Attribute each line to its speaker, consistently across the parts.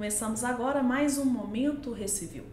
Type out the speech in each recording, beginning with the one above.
Speaker 1: Começamos agora mais um Momento Recivil.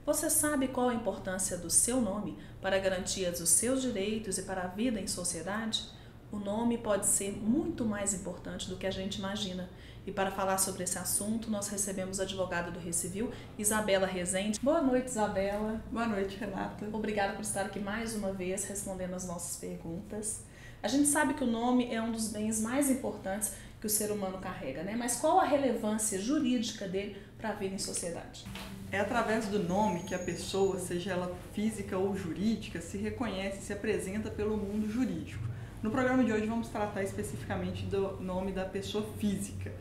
Speaker 1: Você sabe qual a importância do seu nome para a garantia dos seus direitos e para a vida em sociedade? O nome pode ser muito mais importante do que a gente imagina. E para falar sobre esse assunto, nós recebemos a advogada do Recivil, Isabela Rezende. Boa noite, Isabela.
Speaker 2: Boa noite, Renata.
Speaker 1: Obrigada por estar aqui mais uma vez respondendo as nossas perguntas. A gente sabe que o nome é um dos bens mais importantes que o ser humano carrega, né? Mas qual a relevância jurídica dele para a vida em sociedade?
Speaker 2: É através do nome que a pessoa, seja ela física ou jurídica, se reconhece e se apresenta pelo mundo jurídico. No programa de hoje vamos tratar especificamente do nome da pessoa física.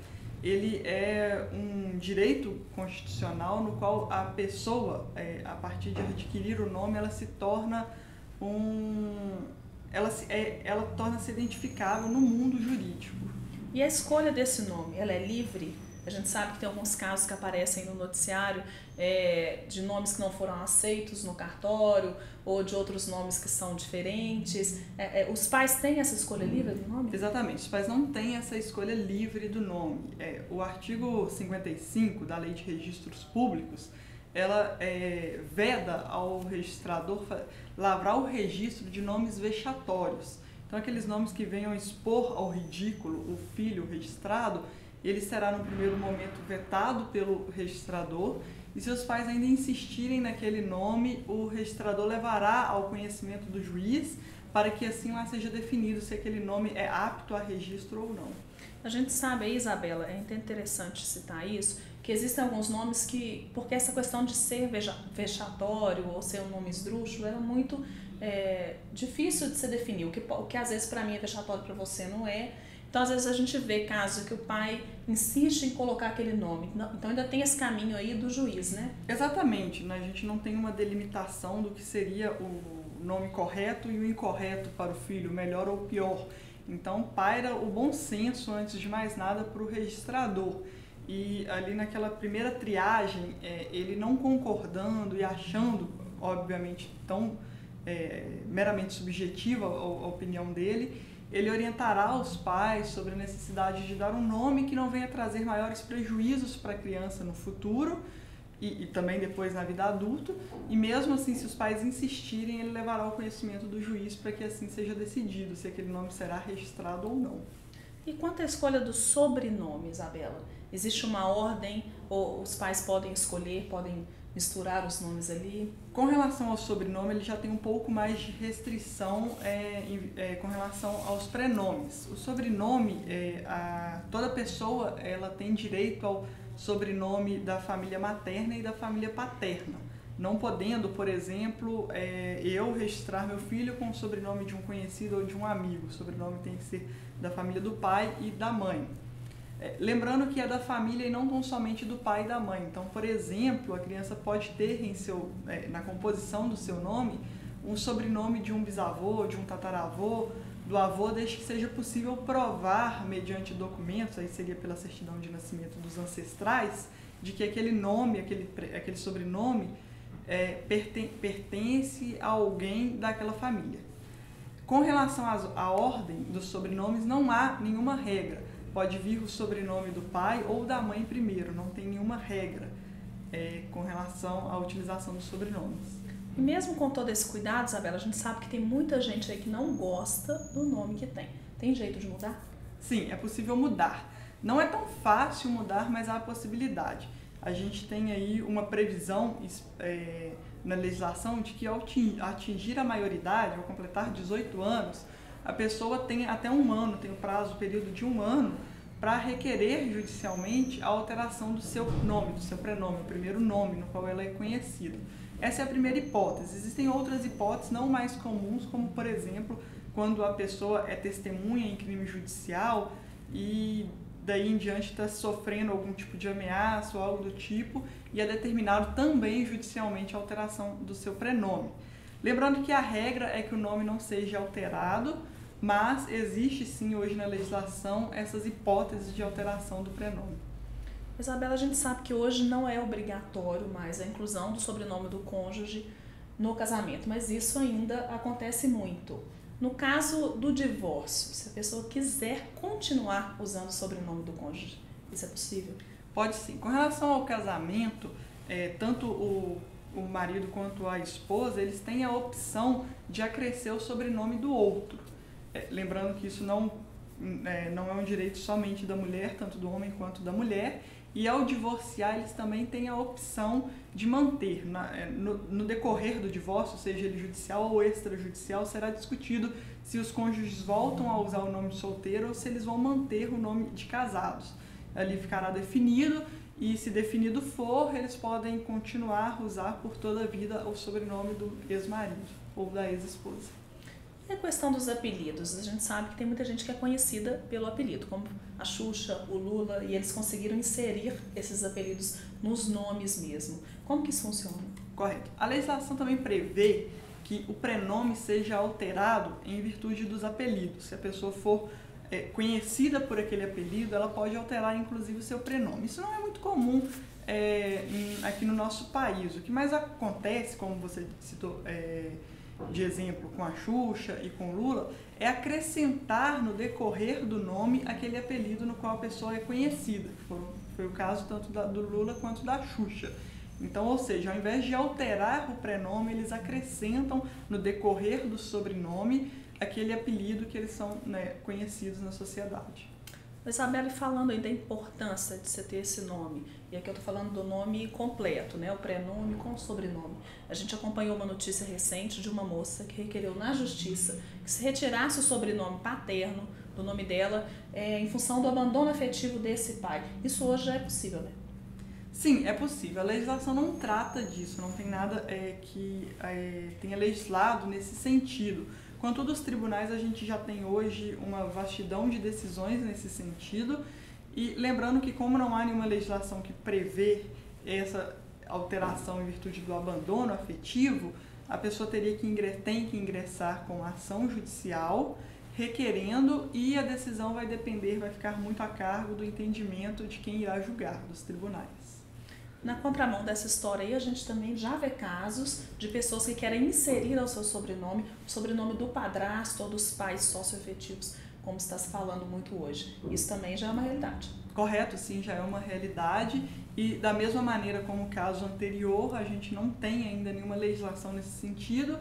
Speaker 2: Ele é um direito constitucional no qual a pessoa, a partir de adquirir o nome, ela se torna ela torna-se identificável no mundo jurídico.
Speaker 1: E a escolha desse nome, ela é livre? A gente sabe que tem alguns casos que aparecem no noticiário de nomes que não foram aceitos no cartório ou de outros nomes que são diferentes. Os pais têm essa escolha livre do nome?
Speaker 2: Exatamente, os pais não têm essa escolha livre do nome. O artigo 55 da Lei de Registros Públicos, ela veda ao registrador lavrar o registro de nomes vexatórios. Então, aqueles nomes que venham expor ao ridículo o filho registrado, ele será no primeiro momento vetado pelo registrador e se os pais ainda insistirem naquele nome, o registrador levará ao conhecimento do juiz para que assim lá seja definido se aquele nome é apto a registro ou não.
Speaker 1: A gente sabe aí, Isabela, é interessante citar isso, que existem alguns nomes que, porque essa questão de ser vexatório ou ser um nome esdrúxulo era muito difícil de se definir, o que às vezes para mim é vexatório, para você não é. Então, às vezes a gente vê casos que o pai insiste em colocar aquele nome. Então, ainda tem esse caminho aí do juiz, né?
Speaker 2: Exatamente, né? A gente não tem uma delimitação do que seria o nome correto e o incorreto para o filho, melhor ou pior. Então, paira o bom senso, antes de mais nada, para o registrador. E ali naquela primeira triagem, ele não concordando e achando, obviamente, tão meramente subjetiva a opinião dele, ele orientará os pais sobre a necessidade de dar um nome que não venha trazer maiores prejuízos para a criança no futuro e também depois na vida adulta. E mesmo assim, se os pais insistirem, ele levará ao conhecimento do juiz para que assim seja decidido se aquele nome será registrado ou não.
Speaker 1: E quanto à escolha do sobrenome, Isabela? Existe uma ordem ou os pais podem escolher, podem misturar os nomes ali?
Speaker 2: Com relação ao sobrenome, ele já tem um pouco mais de restrição com relação aos prenomes. O sobrenome, toda pessoa ela tem direito ao sobrenome da família materna e da família paterna. Não podendo, por exemplo, eu registrar meu filho com o sobrenome de um conhecido ou de um amigo. O sobrenome tem que ser da família do pai e da mãe. Lembrando que é da família e não tão somente do pai e da mãe. Então, por exemplo, a criança pode ter na composição do seu nome um sobrenome de um bisavô, de um tataravô, do avô, desde que seja possível provar, mediante documentos, aí seria pela certidão de nascimento dos ancestrais, de que aquele nome, aquele sobrenome pertence a alguém daquela família. Com relação à ordem dos sobrenomes, não há nenhuma regra. Pode vir o sobrenome do pai ou da mãe primeiro, não tem nenhuma regra com relação à utilização dos sobrenomes.
Speaker 1: E mesmo com todo esse cuidado, Isabela, a gente sabe que tem muita gente aí que não gosta do nome que tem. Tem jeito de mudar?
Speaker 2: Sim, é possível mudar. Não é tão fácil mudar, mas há a possibilidade. A gente tem aí uma previsão na legislação de que ao atingir a maioridade, ao completar 18 anos, a pessoa tem até um ano, tem o período de um ano, para requerer judicialmente a alteração do seu nome, do seu prenome, o primeiro nome no qual ela é conhecida. Essa é a primeira hipótese. Existem outras hipóteses não mais comuns, como, por exemplo, quando a pessoa é testemunha em crime judicial e daí em diante está sofrendo algum tipo de ameaça ou algo do tipo e é determinado também judicialmente a alteração do seu prenome. Lembrando que a regra é que o nome não seja alterado, mas existe sim hoje na legislação essas hipóteses de alteração do prenome.
Speaker 1: Isabela, a gente sabe que hoje não é obrigatório mais a inclusão do sobrenome do cônjuge no casamento, mas isso ainda acontece muito. No caso do divórcio, se a pessoa quiser continuar usando o sobrenome do cônjuge, isso é possível?
Speaker 2: Pode sim. Com relação ao casamento, tanto o marido quanto a esposa, eles têm a opção de acrescer o sobrenome do outro. Lembrando que isso não é um direito somente da mulher, tanto do homem quanto da mulher. E ao divorciar, eles também têm a opção de manter. No decorrer do divórcio, seja ele judicial ou extrajudicial, será discutido se os cônjuges voltam a usar o nome de solteiro ou se eles vão manter o nome de casados. Ali ficará definido, e se definido for, eles podem continuar a usar por toda a vida o sobrenome do ex-marido ou da ex-esposa.
Speaker 1: E a questão dos apelidos? A gente sabe que tem muita gente que é conhecida pelo apelido, como a Xuxa, o Lula, e eles conseguiram inserir esses apelidos nos nomes mesmo. Como que isso funciona?
Speaker 2: Correto. A legislação também prevê que o prenome seja alterado em virtude dos apelidos. Se a pessoa for conhecida por aquele apelido, ela pode alterar inclusive o seu prenome. Isso não é muito comum aqui no nosso país. O que mais acontece, como você citou de exemplo com a Xuxa e com o Lula, é acrescentar no decorrer do nome aquele apelido no qual a pessoa é conhecida. Foi o caso tanto do Lula quanto da Xuxa. Então, ou seja, ao invés de alterar o prenome, eles acrescentam no decorrer do sobrenome aquele apelido que eles são conhecidos na sociedade.
Speaker 1: Isabela, falando aí da importância de você ter esse nome, e aqui eu estou falando do nome completo, o prenome com o sobrenome. A gente acompanhou uma notícia recente de uma moça que requereu na justiça que se retirasse o sobrenome paterno do nome dela em função do abandono afetivo desse pai. Isso hoje já é possível, né?
Speaker 2: Sim, é possível. A legislação não trata disso, não tem nada que tenha legislado nesse sentido. Contudo, os tribunais, a gente já tem hoje uma vastidão de decisões nesse sentido, e lembrando que como não há nenhuma legislação que prevê essa alteração em virtude do abandono afetivo, a pessoa tem que ingressar com ação judicial requerendo, e a decisão vai ficar muito a cargo do entendimento de quem irá julgar, dos tribunais.
Speaker 1: Na contramão dessa história aí, a gente também já vê casos de pessoas que querem inserir ao seu sobrenome o sobrenome do padrasto ou dos pais socioafetivos, como está se falando muito hoje. Isso também já é uma realidade.
Speaker 2: Correto, sim, já é uma realidade, e da mesma maneira como o caso anterior, a gente não tem ainda nenhuma legislação nesse sentido.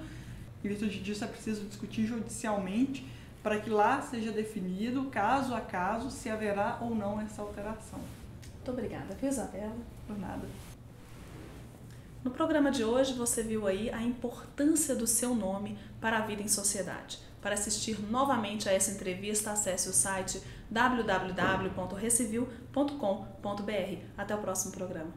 Speaker 2: Em virtude disso, é preciso discutir judicialmente para que lá seja definido, caso a caso, se haverá ou não essa alteração.
Speaker 1: Muito obrigada, viu, Isabela?
Speaker 2: Por nada.
Speaker 1: No programa de hoje você viu aí a importância do seu nome para a vida em sociedade. Para assistir novamente a essa entrevista, acesse o site www.recivil.com.br. Até o próximo programa.